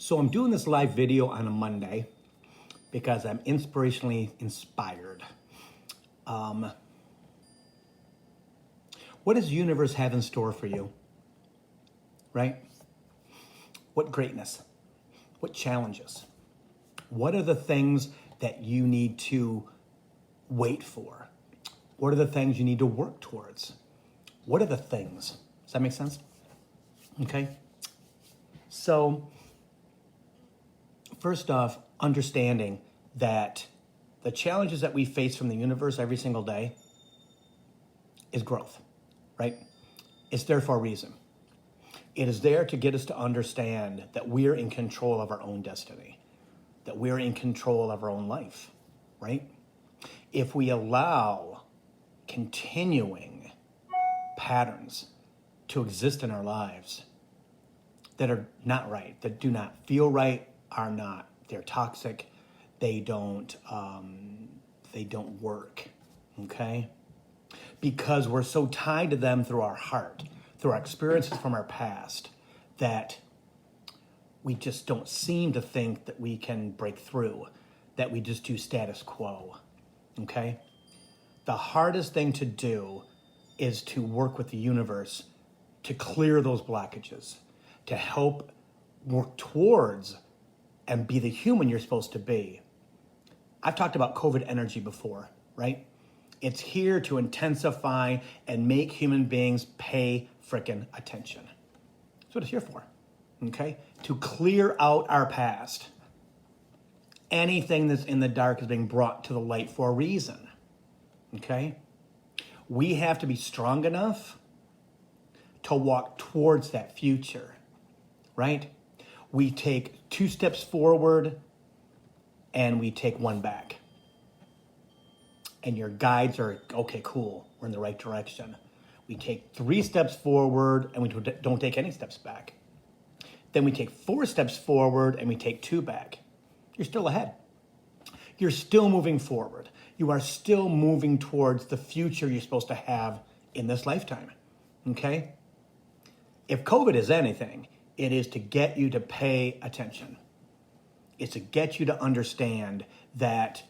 So I'm doing this live video on a Monday because I'm inspirationally inspired. What does the universe have in store for you? Right? What greatness? What challenges? What are the things that you need to wait for? What are the things you need to work towards? What are the things? Does that make sense? Okay. So, first off, understanding that the challenges that we face from the universe every single day is growth, right? It's there for a reason. It is there to get us to understand that we're in control of our own destiny, that we're in control of our own life, right? If we allow continuing patterns to exist in our lives that are not right, that do not feel right, are not, they're toxic, they don't work, okay? Because we're so tied to them through our heart, through our experiences from our past, that we just don't seem to think that we can break through, that we just do status quo, okay? The hardest thing to do is to work with the universe to clear those blockages, to help work towards and be the human you're supposed to be. I've talked about COVID energy before, right? It's here to intensify and make human beings pay frickin' attention. That's what it's here for, okay? To clear out our past. Anything that's in the dark is being brought to the light for a reason, okay? We have to be strong enough to walk towards that future, right? We take 2 steps forward and we take 1 back. And your guides are, okay, cool, we're in the right direction. We take 3 steps forward and we don't take any steps back. Then we take 4 steps forward and we take 2 back. You're still ahead. You're still moving forward. You are still moving towards the future you're supposed to have in this lifetime, okay? If COVID is anything, it is to get you to pay attention. It's to get you to understand that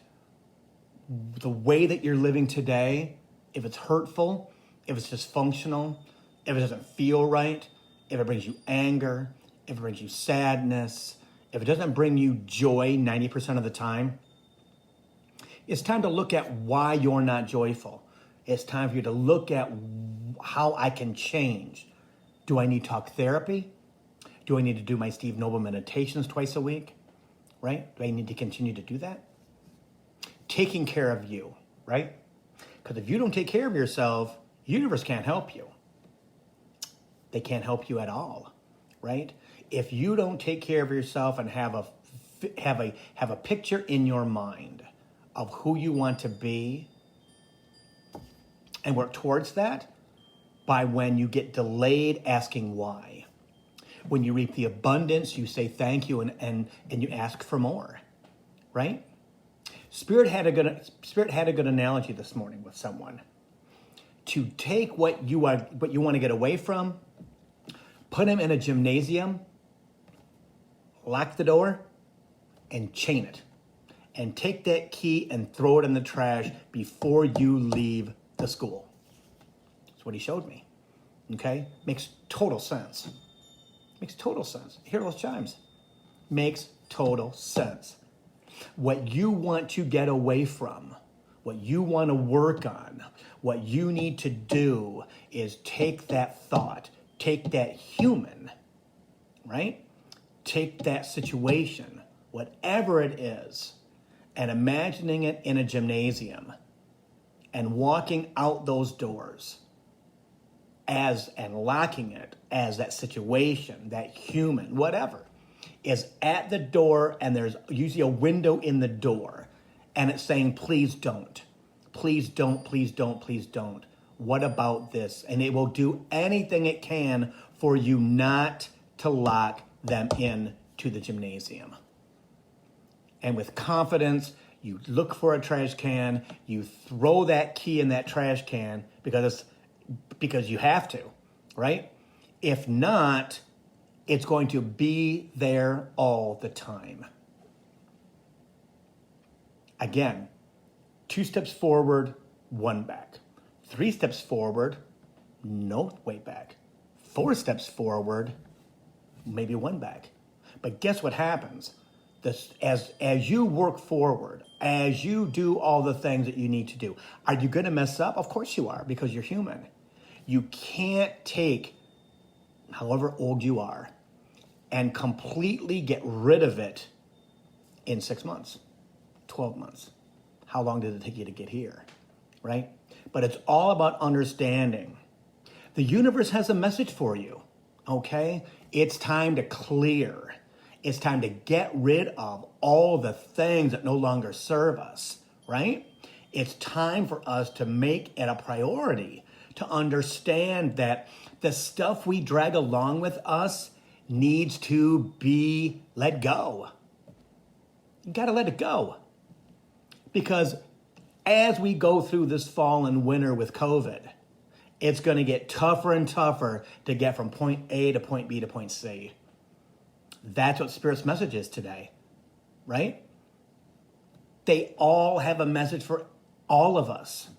the way that you're living today, if it's hurtful, if it's dysfunctional, if it doesn't feel right, if it brings you anger, if it brings you sadness, if it doesn't bring you joy 90% of the time, it's time to look at why you're not joyful. It's time for you to look at how I can change. Do I need talk therapy? Do I need to do my Steve Noble meditations twice a week? Right? Do I need to continue to do that? Taking care of you, right? Because if you don't take care of yourself, the universe can't help you. They can't help you at all, right? If you don't take care of yourself and have a picture in your mind of who you want to be and work towards that, by when you get delayed asking why. When you reap the abundance, you say thank you and you ask for more, right? Spirit had a good analogy this morning with someone. To take what you want to get away from, put him in a gymnasium, lock the door, and chain it. And take that key and throw it in the trash before you leave the school. That's what he showed me. Okay? Makes total sense. Makes total sense. Hear those chimes. Makes total sense. What you want to get away from, what you want to work on, what you need to do is take that thought, take that human, right? Take that situation, whatever it is, and imagining it in a gymnasium and walking out those doors and locking it as that situation, that human, whatever, is at the door, and there's usually a window in the door, and it's saying, please don't, please don't, please don't, please don't. What about this? And it will do anything it can for you not to lock them in to the gymnasium. And with confidence, you look for a trash can, you throw that key in that trash can because you have to, right? If not, It's going to be there all the time. Again, 2 steps forward, 1 back. 3 steps forward, no way back. 4 steps forward, maybe 1 back. But guess what happens? As you work forward, as you do all the things that you need to do, are you going to mess up? Of course you are, because you're human. You can't take, however old you are, and completely get rid of it in 6 months, 12 months. How long did it take you to get here, right? But it's all about understanding. The universe has a message for you, okay? It's time to clear. It's time to get rid of all the things that no longer serve us, right? It's time for us to make it a priority to understand that the stuff we drag along with us needs to be let go. You got to let it go. Because as we go through this fall and winter with COVID, it's going to get tougher and tougher to get from point A to point B to point C. That's what Spirit's message is today, right? They all have a message for all of us,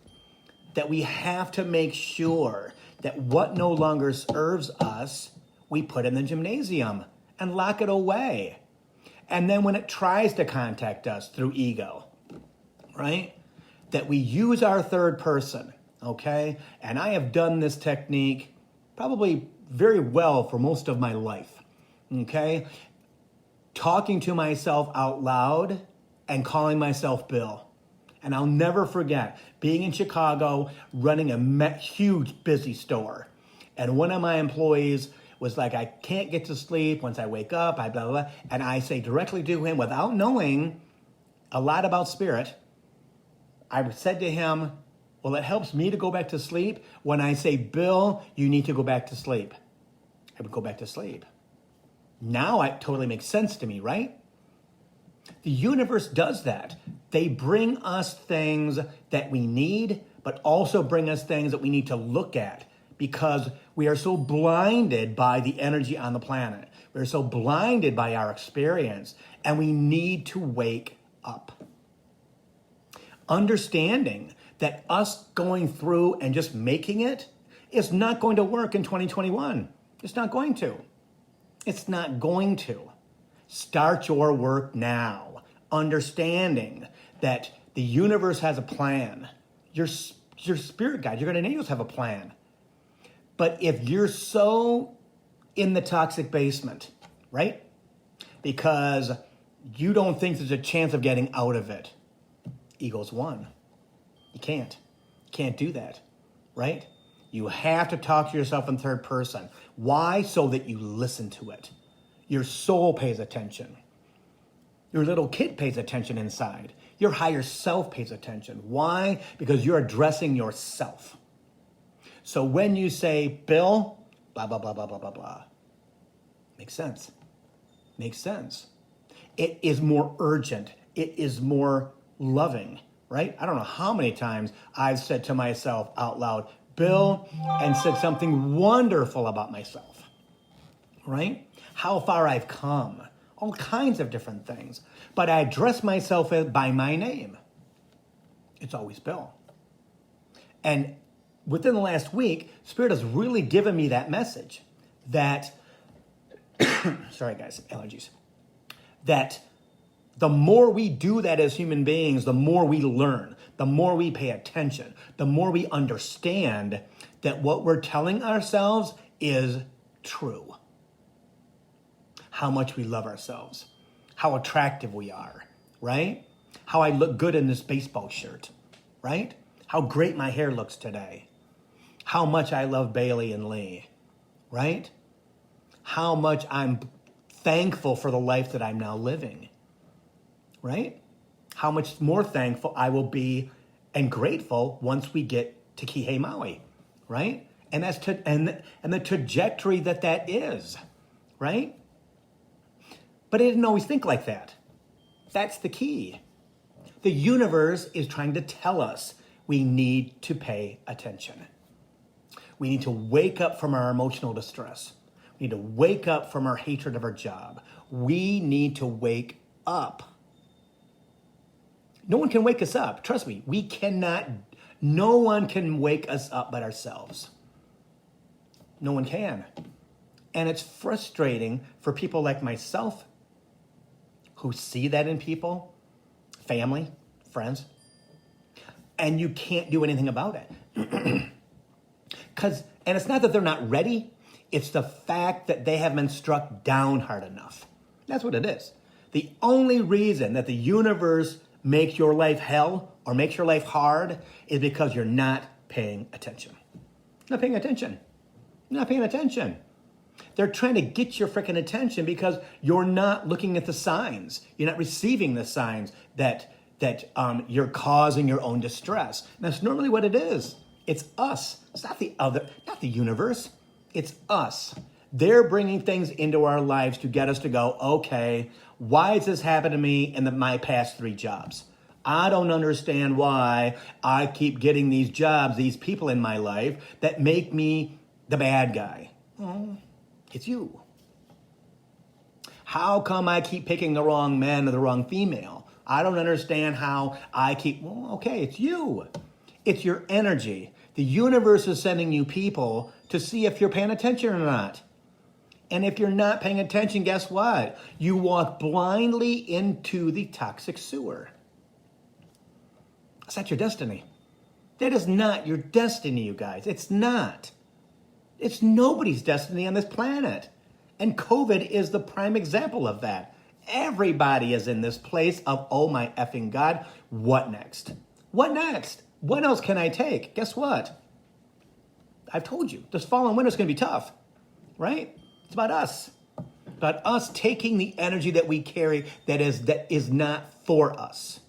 that we have to make sure that what no longer serves us, we put in the gymnasium and lock it away. And then when it tries to contact us through ego, right, that we use our third person, okay? And I have done this technique probably very well for most of my life. Okay, talking to myself out loud and calling myself Bill. And I'll never forget being in Chicago, running a huge busy store. And one of my employees was like, I can't get to sleep. Once I wake up, I blah, blah, blah. And I say directly to him, without knowing a lot about Spirit, I said to him, well, it helps me to go back to sleep when I say, Bill, you need to go back to sleep. I would go back to sleep. Now it totally makes sense to me, right? The universe does that. They bring us things that we need, but also bring us things that we need to look at because we are so blinded by the energy on the planet. We're so blinded by our experience, and we need to wake up. Understanding that us going through and just making it is not going to work in 2021. It's not going to. It's not going to. Start your work now, understanding that the universe has a plan. Your spirit guide, your guardian angels have a plan. But if you're so in the toxic basement, right? Because you don't think there's a chance of getting out of it, ego's one. You can't. You can't do that, right? You have to talk to yourself in third person. Why? So that you listen to it. Your soul pays attention. Your little kid pays attention inside. Your higher self pays attention. Why? Because you're addressing yourself. So when you say, Bill, blah, blah, blah, blah, blah, blah, blah, makes sense. Makes sense. It is more urgent. It is more loving, right? I don't know how many times I've said to myself out loud, Bill, and said something wonderful about myself, right? How far I've come, all kinds of different things. But I address myself by my name. It's always Bill. And within the last week, Spirit has really given me that message that, sorry guys, allergies, that the more we do that as human beings, the more we learn, the more we pay attention, the more we understand that what we're telling ourselves is true. How much we love ourselves, how attractive we are, right? How I look good in this baseball shirt, right? How great my hair looks today. How much I love Bailey and Lee, right? How much I'm thankful for the life that I'm now living, right? How much more thankful I will be and grateful once we get to Kihei Maui, right? And that's and the trajectory that is, right? But I didn't always think like that. That's the key. The universe is trying to tell us we need to pay attention. We need to wake up from our emotional distress. We need to wake up from our hatred of our job. We need to wake up. No one can wake us up. Trust me, we cannot. No one can wake us up but ourselves. No one can. And it's frustrating for people like myself who see that in people, family, friends, and you can't do anything about it. And it's not that they're not ready, it's the fact that they haven't been struck down hard enough. That's what it is. The only reason that the universe makes your life hell or makes your life hard is because you're not paying attention. Not paying attention. Not paying attention. They're trying to get your freaking attention because you're not looking at the signs. You're not receiving the signs that you're causing your own distress. And that's normally what it is. It's us. It's not the universe. It's us. They're bringing things into our lives to get us to go, okay, why has this happened to me in my past 3 jobs? I don't understand why I keep getting these jobs, these people in my life that make me the bad guy. It's you. How come I keep picking the wrong man or the wrong female? I don't understand how I keep, okay, it's you. It's your energy. The universe is sending you people to see if you're paying attention or not. And if you're not paying attention, guess what? You walk blindly into the toxic sewer. That's not your destiny. That is not your destiny, you guys. It's not. It's nobody's destiny on this planet. And COVID is the prime example of that. Everybody is in this place of, oh my effing God, what next? What next? What else can I take? Guess what? I've told you, this fall and winter is going to be tough, right? It's about us. About us taking the energy that we carry that is not for us.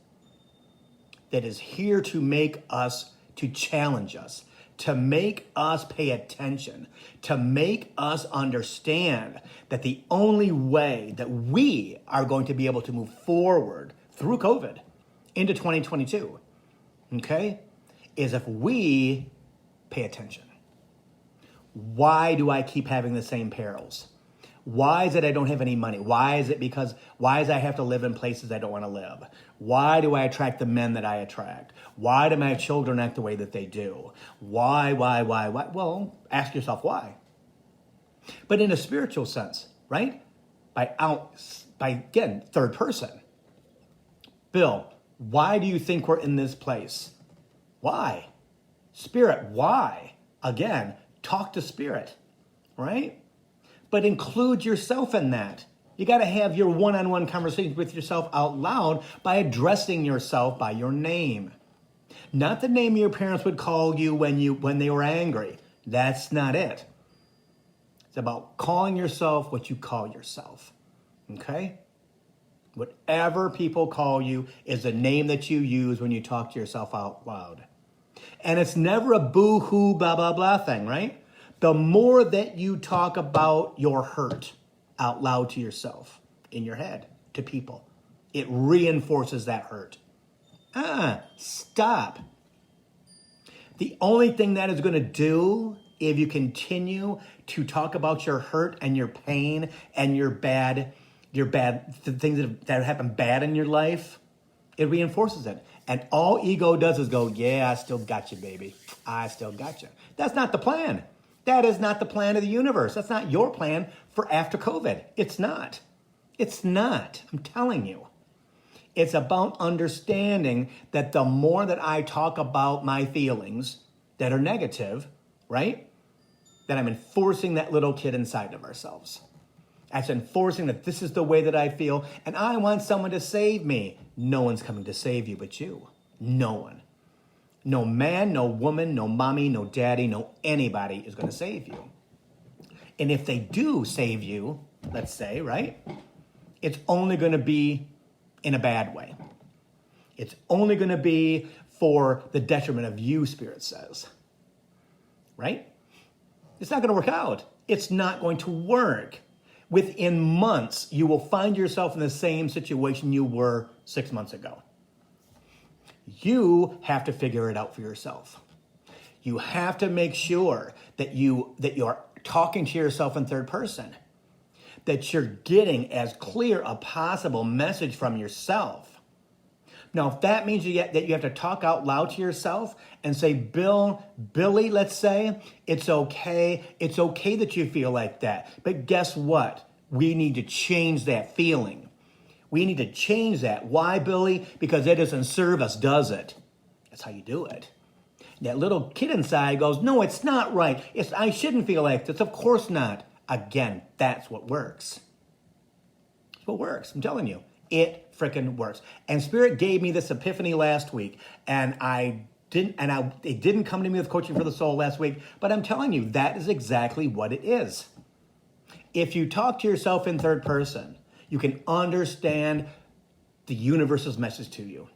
That is here to make us, to challenge us, to make us pay attention, to make us understand that the only way that we are going to be able to move forward through COVID into 2022, okay, is if we pay attention. Why do I keep having the same perils? Why is it I don't have any money? Why is I have to live in places I don't want to live? Why do I attract the men that I attract? Why do my children act the way that they do? Why? Well, ask yourself why. But in a spiritual sense, right? By again, third person. Bill, why do you think we're in this place? Why? Spirit, why? Again, talk to spirit, right? But include yourself in that. You got to have your one-on-one conversations with yourself out loud by addressing yourself by your name. Not the name your parents would call you when they were angry. That's not it. It's about calling yourself what you call yourself. Okay? Whatever people call you is the name that you use when you talk to yourself out loud. And it's never a boo-hoo, blah, blah, blah thing, right? The more that you talk about your hurt out loud to yourself, in your head, to people, it reinforces that hurt. Stop. The only thing that is going to do, if you continue to talk about your hurt and your pain and your bad, the things that happen bad in your life, it reinforces it. And all ego does is go, yeah, I still got you, baby. I still got you. That's not the plan. That is not the plan of the universe. That's not your plan for after COVID. It's not. It's not. I'm telling you. It's about understanding that the more that I talk about my feelings that are negative, right? That I'm enforcing that little kid inside of ourselves. That's enforcing that this is the way that I feel, and I want someone to save me. No one's coming to save you but you. No one. No man, no woman, no mommy, no daddy, no anybody is going to save you. And if they do save you, let's say, right? It's only going to be in a bad way. It's only going to be for the detriment of you, Spirit says. Right? It's not going to work out. It's not going to work. Within months, you will find yourself in the same situation you were 6 months ago. You have to figure it out for yourself. You have to make sure that you're talking to yourself in third person, that you're getting as clear a possible message from yourself. Now, if that means that you have to talk out loud to yourself and say, Billy, let's say, it's okay that you feel like that. But guess what? We need to change that feeling. We need to change that. Why, Billy? Because it doesn't serve us, does it? That's how you do it. That little kid inside goes, no, it's not right. I shouldn't feel like this. Of course not. Again, that's what works. That's what works. I'm telling you, it freaking works. And Spirit gave me this epiphany last week, and it didn't come to me with Coaching for the Soul last week, but I'm telling you, that is exactly what it is. If you talk to yourself in third person, you can understand the universe's message to you,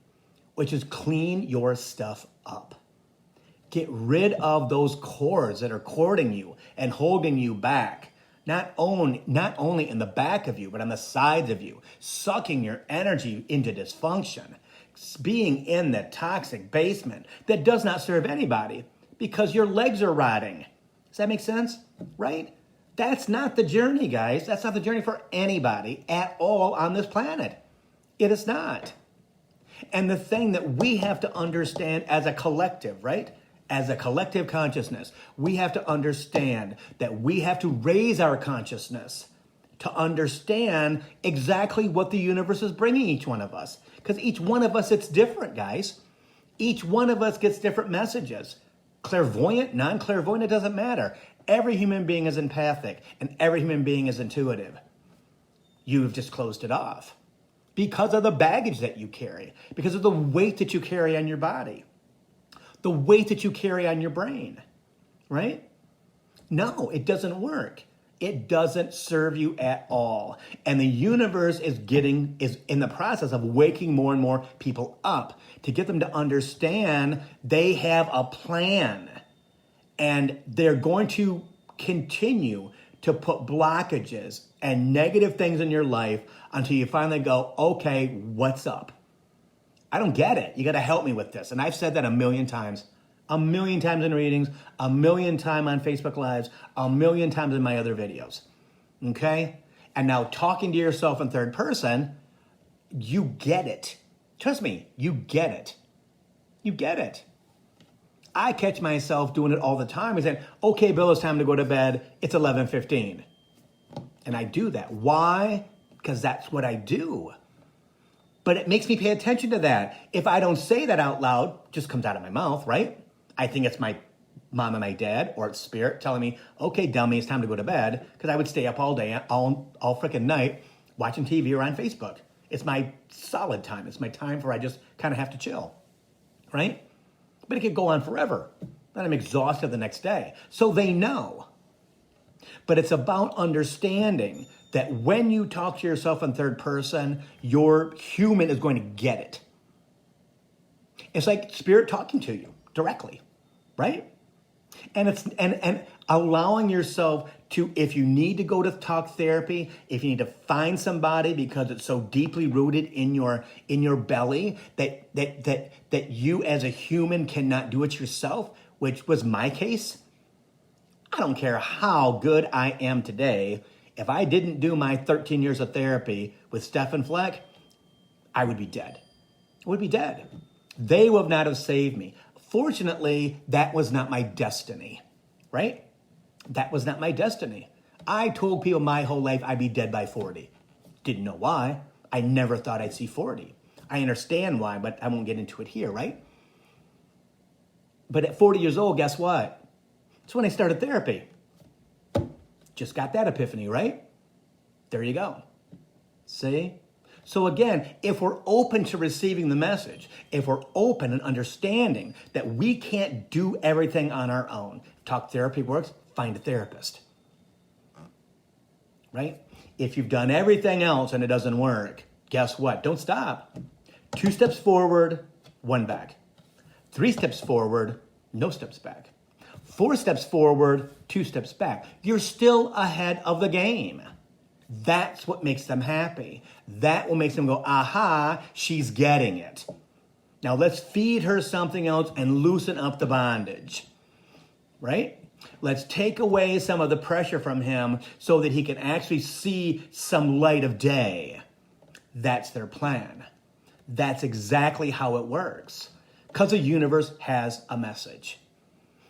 which is clean your stuff up. Get rid of those cords that are cording you and holding you back. Not only in the back of you, but on the sides of you, sucking your energy into dysfunction, being in the toxic basement that does not serve anybody because your legs are rotting. Does that make sense? Right? That's not the journey, guys. That's not the journey for anybody at all on this planet. It is not. And the thing that we have to understand as a collective, right? As a collective consciousness, we have to understand that we have to raise our consciousness to understand exactly what the universe is bringing each one of us. Because each one of us, it's different, guys. Each one of us gets different messages. Clairvoyant, non-clairvoyant, it doesn't matter. Every human being is empathic and every human being is intuitive. You've just closed it off because of the baggage that you carry, because of the weight that you carry on your body, the weight that you carry on your brain, right? No, it doesn't work. It doesn't serve you at all. And the universe is in the process of waking more and more people up to get them to understand they have a plan. And they're going to continue to put blockages and negative things in your life until you finally go, okay, what's up? I don't get it. You got to help me with this. And I've said that a million times in readings, a million times on Facebook Lives, a million times in my other videos. Okay? And now talking to yourself in third person, you get it. Trust me, you get it. You get it. I catch myself doing it all the time. I say, okay, Bill, it's time to go to bed. It's 11:15. And I do that. Why? Because that's what I do. But it makes me pay attention to that. If I don't say that out loud, it just comes out of my mouth, right? I think it's my mom and my dad, or it's Spirit telling me, okay, dummy, it's time to go to bed. Because I would stay up all day, all freaking night, watching TV or on Facebook. It's my solid time. It's my time where I just kind of have to chill, right? But it could go on forever. Then I'm exhausted the next day. So they know. But it's about understanding that when you talk to yourself in third person, your human is going to get it. It's like Spirit talking to you directly, right? And it's and allowing yourself to, if you need to go to talk therapy, if you need to find somebody because it's so deeply rooted in your belly that you as a human cannot do it yourself, which was my case. I don't care how good I am today. If I didn't do my 13 years of therapy with Stefan Fleck, I would be dead. I would be dead. They would not have saved me. Fortunately, that was not my destiny, right? That was not my destiny. I told people my whole life I'd be dead by 40. Didn't know why. I never thought I'd see 40. I understand why, but I won't get into it here, right? But at 40 years old, guess what? That's when I started therapy. Just got that epiphany, right? There you go. See? So again, if we're open to receiving the message, if we're open and understanding that we can't do everything on our own, talk therapy works, find a therapist, right? If you've done everything else and it doesn't work, guess what? Don't stop. 2 steps forward, 1 back. 3 steps forward, no steps back. 4 steps forward, 2 steps back. You're still ahead of the game. That's what makes them happy. That will make them go, aha, she's getting it. Now let's feed her something else and loosen up the bondage, right? Let's take away some of the pressure from him so that he can actually see some light of day. That's their plan. That's exactly how it works. Because the universe has a message.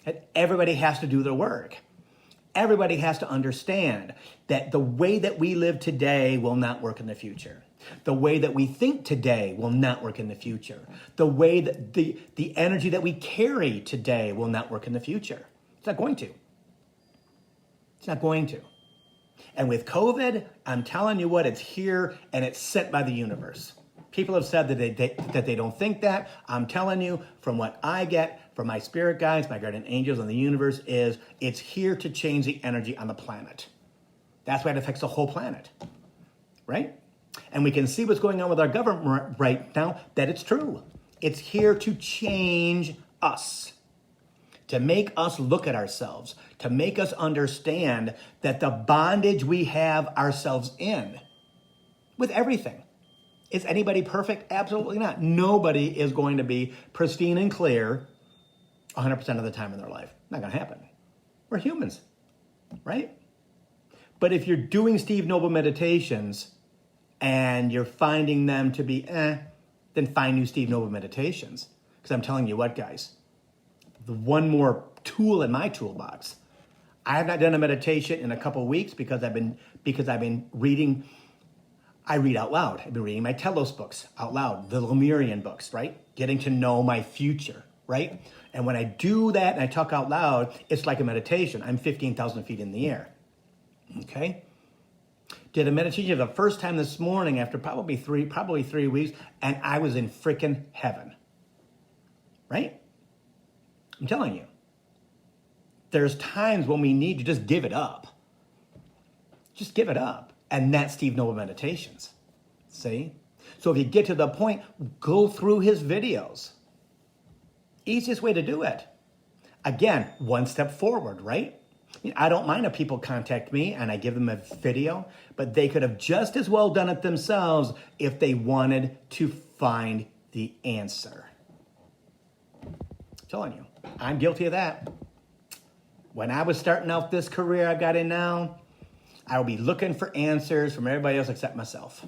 And everybody has to do their work. Everybody has to understand that the way that we live today will not work in the future. The way that we think today will not work in the future. The way that the energy that we carry today will not work in the future. It's not going to. It's not going to. And with COVID, I'm telling you what, it's here and it's sent by the universe. People have said that they don't think that. I'm telling you, from what I get from my spirit guides, my guardian angels, and the universe, is it's here to change the energy on the planet. That's why it affects the whole planet, right? And we can see what's going on with our government right now, that it's true. It's here to change us, to make us look at ourselves, to make us understand that the bondage we have ourselves in with everything. Is anybody perfect? Absolutely not. Nobody is going to be pristine and clear 100% of the time in their life. Not going to happen. We're humans, right? But if you're doing Steve Noble meditations and you're finding them to be then find new Steve Noble meditations. Because I'm telling you what, guys, the one more tool in my toolbox. I have not done a meditation in a couple of weeks because I've been reading. I read out loud. I've been reading my Telos books out loud, the Lemurian books, right? Getting to know my future, right? And when I do that and I talk out loud, it's like a meditation. I'm 15,000 feet in the air, okay? Did a meditation the first time this morning after probably 3 weeks, and I was in freaking heaven, right? I'm telling you. There's times when we need to just give it up. Just give it up. And that's Steve Noble Meditations. See? So if you get to the point, go through his videos. Easiest way to do it. Again, one step forward, right? I don't mind if people contact me and I give them a video, but they could have just as well done it themselves if they wanted to find the answer. I'm telling you, I'm guilty of that. When I was starting out this career I've got in now, I would be looking for answers from everybody else except myself.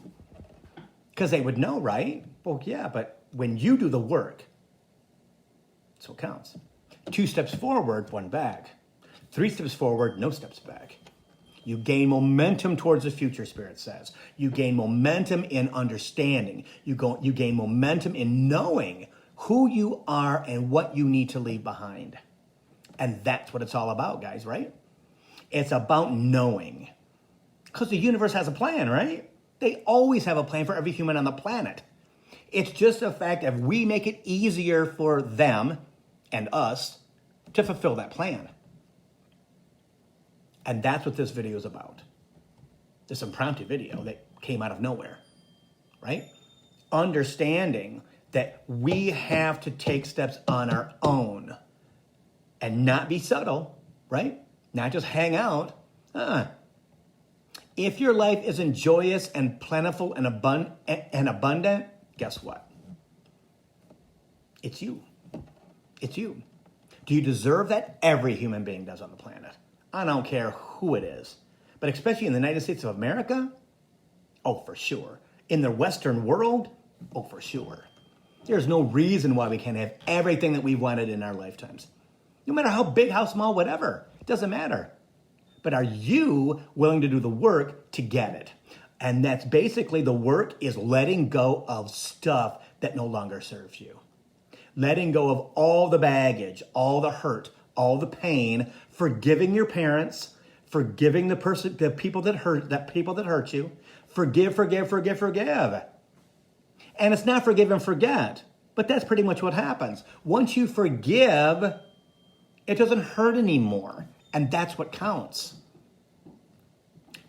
Because they would know, right? Well, yeah, but when you do the work, that's what counts. 2 steps forward, 1 back. 3 steps forward, no steps back. You gain momentum towards the future, Spirit says. You gain momentum in understanding. You gain momentum in knowing who you are and what you need to leave behind. And that's what it's all about, guys, right? It's about knowing. Because the universe has a plan, right? They always have a plan for every human on the planet. It's just a fact if we make it easier for them and us to fulfill that plan. And that's what this video is about. This impromptu video that came out of nowhere, right? Understanding that we have to take steps on our own and not be subtle, right? Not just hang out. If your life isn't joyous and plentiful and abundant, guess what? It's you. It's you. Do you deserve that? Every human being does on the planet. I don't care who it is. But especially in the United States of America, oh, for sure. In the Western world, oh, for sure. There's no reason why we can't have everything that we've wanted in our lifetimes. No matter how big, how small, whatever. It doesn't matter. But are you willing to do the work to get it? And that's basically the work is letting go of stuff that no longer serves you. Letting go of all the baggage, all the hurt, all the pain, forgiving your parents, forgiving the people that hurt you. Forgive. And it's not forgive and forget, but that's pretty much what happens. Once you forgive, it doesn't hurt anymore. And that's what counts.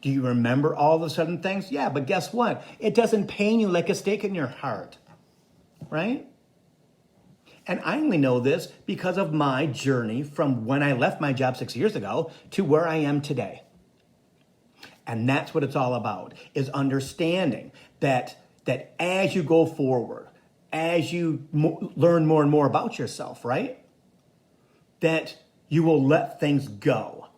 Do you remember all the sudden things? Yeah, but guess what? It doesn't pain you like a stake in your heart, right? And I only know this because of my journey from when I left my job 6 years ago to where I am today. And that's what it's all about, is understanding that as you go forward, as you learn more and more about yourself, right? That you will let things go.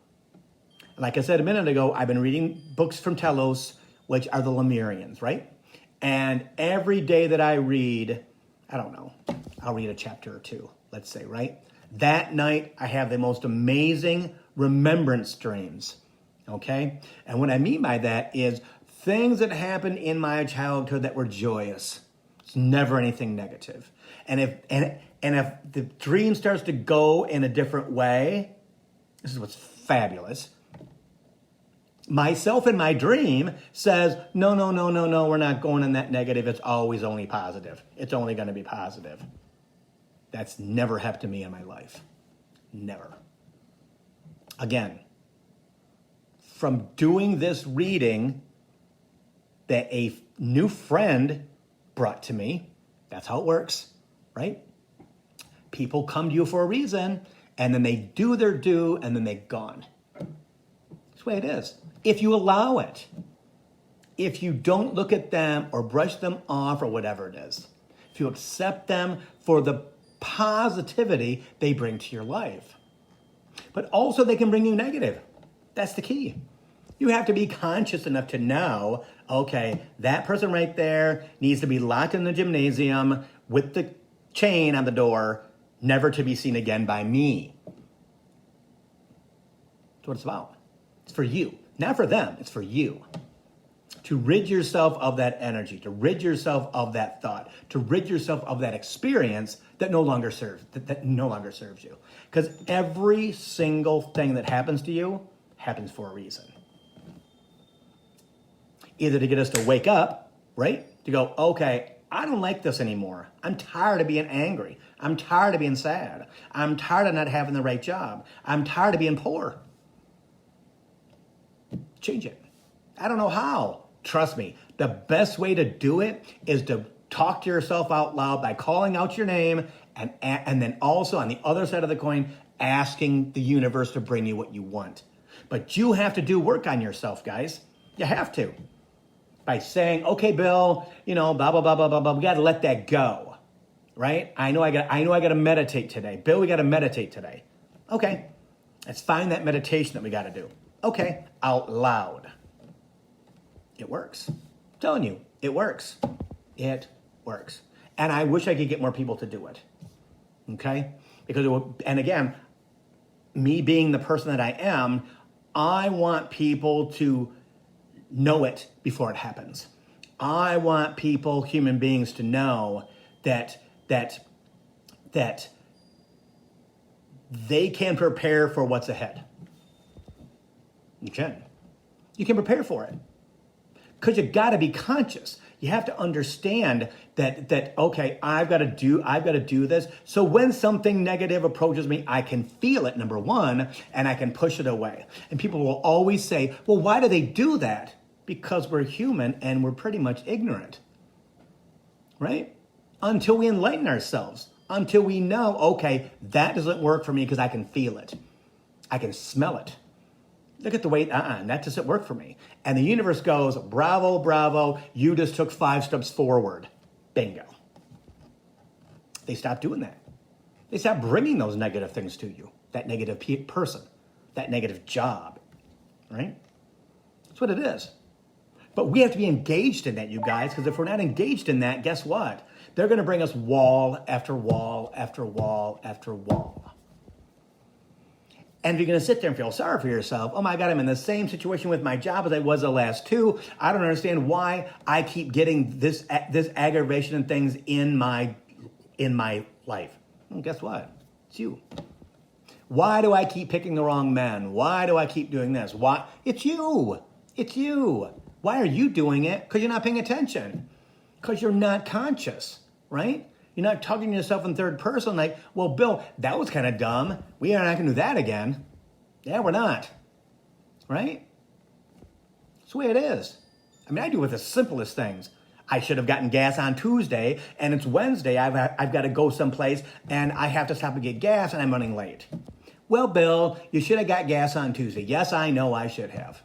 Like I said a minute ago, I've been reading books from Telos, which are the Lemurians, right? And every day that I read, I don't know, I'll read a chapter or two, let's say, right? That night, I have the most amazing remembrance dreams, okay? And what I mean by that is things that happened in my childhood that were joyous. It's never anything negative. And if the dream starts to go in a different way, this is what's fabulous. Myself in my dream says, no, we're not going in that negative. It's always only positive. It's only going to be positive. That's never happened to me in my life. Never. Again, from doing this reading that a new friend brought to me, that's how it works, right? People come to you for a reason, and then they do their due, and then they're gone. That's the way it is. If you allow it, if you don't look at them or brush them off or whatever it is, if you accept them for the positivity they bring to your life. But also they can bring you negative. That's the key. You have to be conscious enough to know, okay, that person right there needs to be locked in the gymnasium with the chain on the door, never to be seen again by me. That's what it's about. It's for you. Not for them, it's for you. To rid yourself of that energy, to rid yourself of that thought, to rid yourself of that experience that no longer serves, that no longer serves you. Because every single thing that happens to you happens for a reason. Either to get us to wake up, right? To go, okay, I don't like this anymore. I'm tired of being angry. I'm tired of being sad. I'm tired of not having the right job. I'm tired of being poor. Change it. I don't know how. Trust me, the best way to do it is to talk to yourself out loud by calling out your name and then also on the other side of the coin, asking the universe to bring you what you want. But you have to do work on yourself, guys. You have to. By saying, okay, Bill, blah, blah, blah, blah, blah, blah. We got to let that go, right? I know I got to meditate today. Bill, we got to meditate today. Okay, let's find that meditation that we got to do. Okay, out loud. It works. I'm telling you, it works. It works. And I wish I could get more people to do it. Okay? Because and again, me being the person that I am, I want people to know it before it happens. I want people, human beings, to know that they can prepare for what's ahead. You can. You can prepare for it. Because you got to be conscious. You have to understand that okay, I've got to do this. So when something negative approaches me, I can feel it, number one, and I can push it away. And people will always say, well, why do they do that? Because we're human and we're pretty much ignorant, right? Until we enlighten ourselves, until we know, okay, that doesn't work for me because I can feel it. I can smell it. Look at the way, that doesn't work for me. And the universe goes, bravo, bravo, you just took 5 steps forward. Bingo. They stop doing that. They stop bringing those negative things to you. That negative person, that negative job, right? That's what it is. But we have to be engaged in that, you guys, because if we're not engaged in that, guess what? They're going to bring us wall after wall after wall after wall. And if you're going to sit there and feel sorry for yourself, oh my God, I'm in the same situation with my job as I was the last 2. I don't understand why I keep getting this aggravation and things in my life. Well, guess what? It's you. Why do I keep picking the wrong men? Why do I keep doing this? Why? It's you. It's you. Why are you doing it? Because you're not paying attention. Because you're not conscious, right? You're not talking to yourself in third person like, well, Bill, that was kind of dumb. We are not going to do that again. Yeah, we're not. Right? That's the way it is. I mean, I do with the simplest things. I should have gotten gas on Tuesday, and it's Wednesday. I've got to go someplace, and I have to stop and get gas, and I'm running late. Well, Bill, you should have got gas on Tuesday. Yes, I know I should have.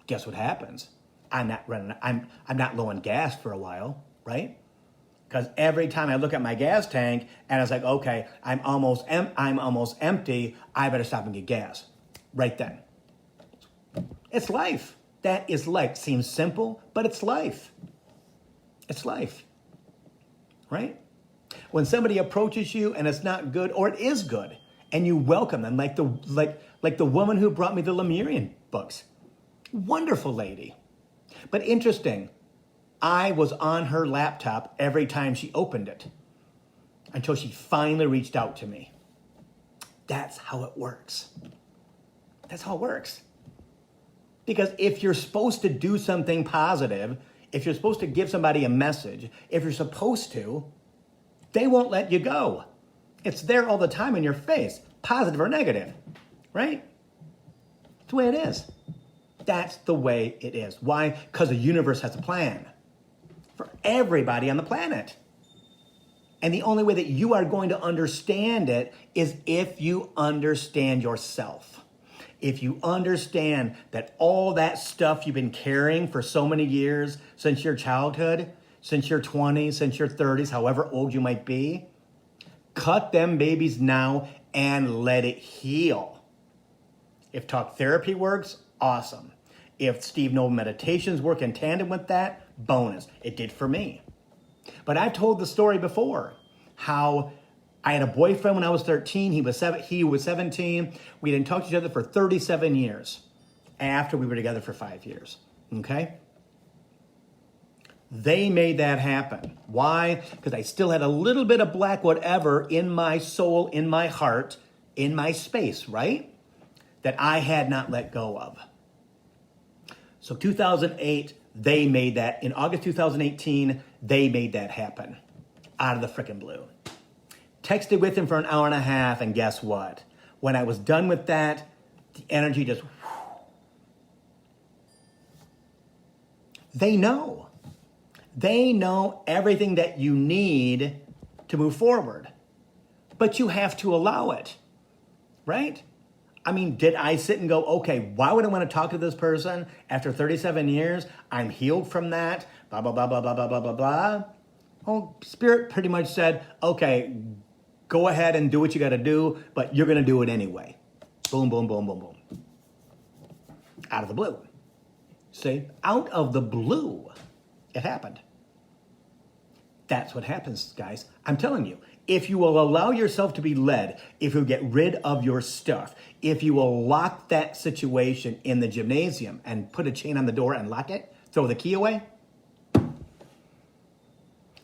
Guess what happens? I'm not low on gas for a while, right? Because every time I look at my gas tank and it's like, okay, I'm almost empty, I better stop and get gas. Right then. It's life. That is life. Seems simple, but it's life. It's life. Right? When somebody approaches you and it's not good, or it is good, and you welcome them, like the woman who brought me the Lemurian books. Wonderful lady. But interesting, I was on her laptop every time she opened it until she finally reached out to me. That's how it works. That's how it works. Because if you're supposed to do something positive, if you're supposed to give somebody a message, if you're supposed to, they won't let you go. It's there all the time in your face, positive or negative, right? That's the way it is. That's the way it is. Why? Because the universe has a plan for everybody on the planet. And the only way that you are going to understand it is if you understand yourself. If you understand that all that stuff you've been carrying for so many years, since your childhood, since your 20s, since your 30s, however old you might be, cut them babies now and let it heal. If talk therapy works, awesome. If Steve Noble meditations work in tandem with that, bonus. It did for me. But I've told the story before, how I had a boyfriend when I was 13. He was 17. We didn't talk to each other for 37 years after we were together for 5 years. Okay? They made that happen. Why? Because I still had a little bit of black whatever in my soul, in my heart, in my space, right? That I had not let go of. So 2008, they made that. In August 2018, they made that happen. Out of the frickin' blue. Texted with him for an hour and a half, and guess what? When I was done with that, the energy just... They know. They know everything that you need to move forward. But you have to allow it, right? I mean, did I sit and go, okay, why would I want to talk to this person after 37 years? I'm healed from that, blah, blah, blah, blah, blah, blah, blah, blah, blah. Well, Spirit pretty much said, okay, go ahead and do what you got to do, but you're going to do it anyway. Boom, boom, boom, boom, boom. Out of the blue. See? Out of the blue. It happened. That's what happens, guys. I'm telling you, if you will allow yourself to be led, if you get rid of your stuff, if you will lock that situation in the gymnasium and put a chain on the door and lock it, throw the key away.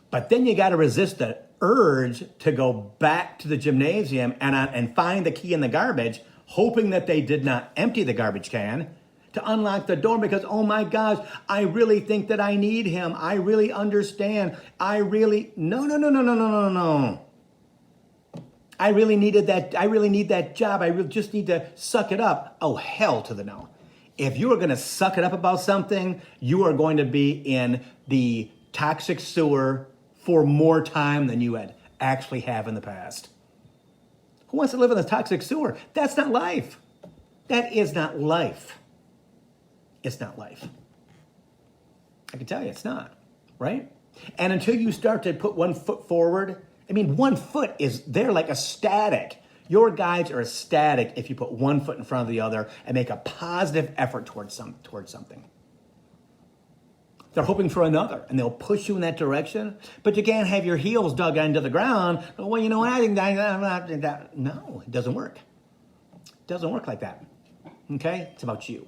But then you got to resist the urge to go back to the gymnasium and find the key in the garbage, hoping that they did not empty the garbage can, to unlock the door because, oh my gosh, I really think that I need him. I really understand. No. I really need that job. I really just need to suck it up. Oh, hell to the no. If you are going to suck it up about something, you are going to be in the toxic sewer for more time than you had actually have in the past. Who wants to live in the toxic sewer? That's not life. That is not life. It's not life. I can tell you it's not, right? And until you start to put 1 foot forward, I mean, 1 foot is there like a static. Your guides are ecstatic if you put 1 foot in front of the other and make a positive effort towards something. They're hoping for another, and they'll push you in that direction, but you can't have your heels dug into the ground. Well, you know what? I think that. No, it doesn't work. It doesn't work like that. Okay? It's about you.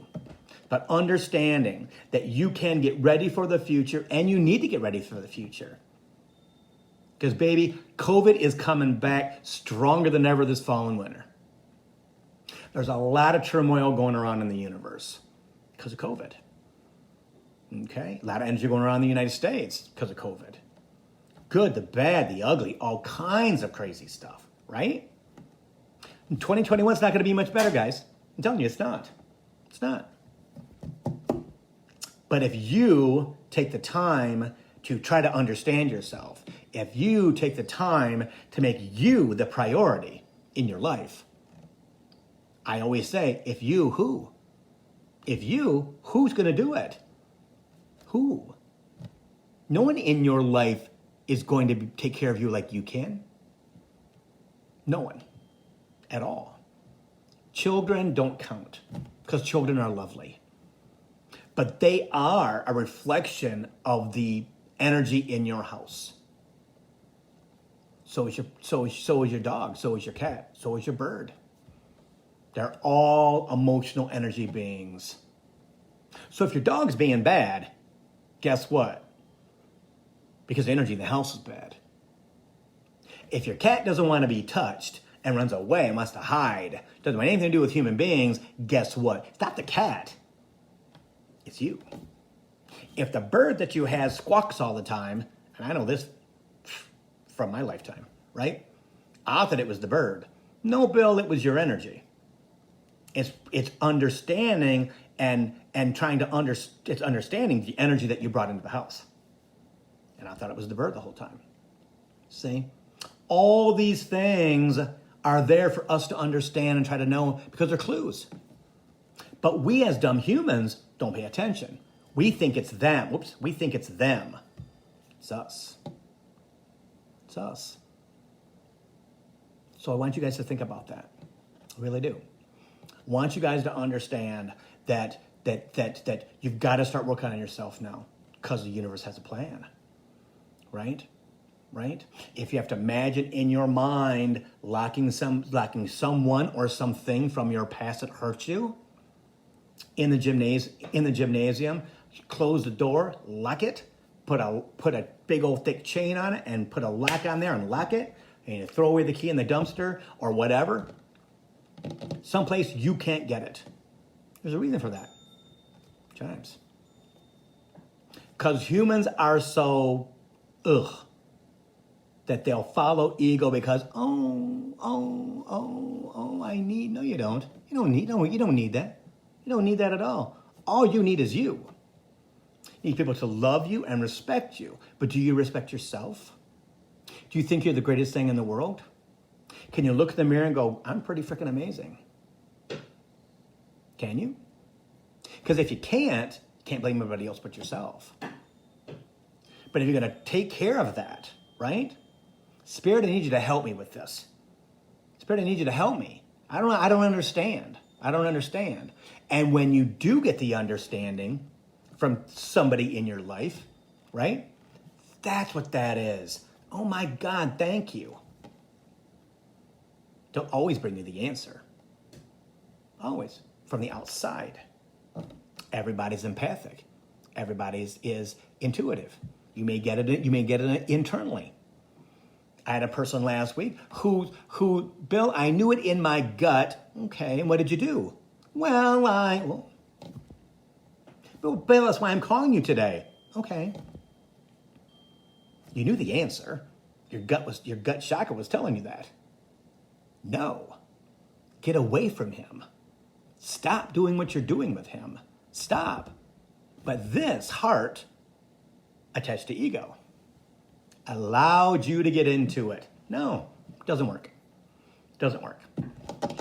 But understanding that you can get ready for the future, and you need to get ready for the future. Because, baby, COVID is coming back stronger than ever this fall and winter. There's a lot of turmoil going around in the universe because of COVID. Okay? A lot of energy going around in the United States because of COVID. Good, the bad, the ugly, all kinds of crazy stuff, right? 2021 is not going to be much better, guys. I'm telling you, it's not. It's not. But if you take the time to try to understand yourself, if you take the time to make you the priority in your life, I always say, if you, who? If you, who's going to do it? Who? No one in your life is going to take care of you like you can? No one at all. Children don't count because children are lovely. But they are a reflection of the energy in your house. So is your dog, so is your cat, so is your bird. They're all emotional energy beings. So if your dog's being bad, guess what? Because the energy in the house is bad. If your cat doesn't want to be touched and runs away and wants to hide, doesn't want anything to do with human beings, guess what? It's not the cat. It's you. If the bird that you have squawks all the time, and I know this from my lifetime, right? I thought it was the bird. No, Bill, it was your energy. It's understanding and trying to it's understanding the energy that you brought into the house. And I thought it was the bird the whole time. See? All these things are there for us to understand and try to know because they're clues. But we as dumb humans don't pay attention. We think it's them. Whoops, we think it's them. It's us. It's us. So I want you guys to think about that. I really do. I want you guys to understand that you've got to start working on yourself now because the universe has a plan. Right? Right? If you have to imagine in your mind locking someone or something from your past that hurt you in the gymnasium, close the door, lock it, put a big old thick chain on it and put a lock on there and lock it, and you throw away the key in the dumpster or whatever, someplace you can't get it. There's a reason for that. Times. Because humans are so that they'll follow ego because I need. No, you don't. You don't need that. You don't need that at all. All you need is you. You need people to love you and respect you. But do you respect yourself? Do you think you're the greatest thing in the world? Can you look in the mirror and go, I'm pretty freaking amazing? Can you? Because if you can't blame everybody else but yourself. But if you're going to take care of that, right? Spirit, I need you to help me with this. Spirit, I need you to help me. I don't understand. I don't understand. And when you do get the understanding from somebody in your life, right? That's what that is. Oh my God, thank you. Don't always bring you the answer. Always. From the outside. Everybody's empathic. Everybody is intuitive. You may get it internally. I had a person last week who, Bill, I knew it in my gut. Okay, and what did you do? Well, Bill, that's why I'm calling you today. Okay. You knew the answer. Your gut chakra was telling you that. No. Get away from him. Stop doing what you're doing with him. Stop. But this heart, attached to ego, allowed you to get into it. No, doesn't work. Doesn't work.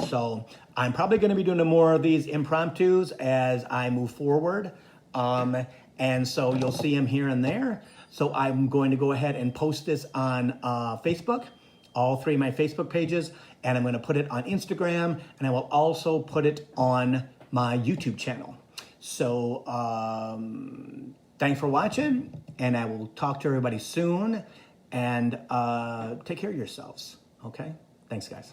So I'm probably going to be doing more of these impromptus as I move forward. And so you'll see them here and there. So I'm going to go ahead and post this on Facebook, all three of my Facebook pages, and I'm going to put it on Instagram, and I will also put it on my YouTube channel. So thanks for watching, and I will talk to everybody soon, and take care of yourselves, okay? Thanks, guys.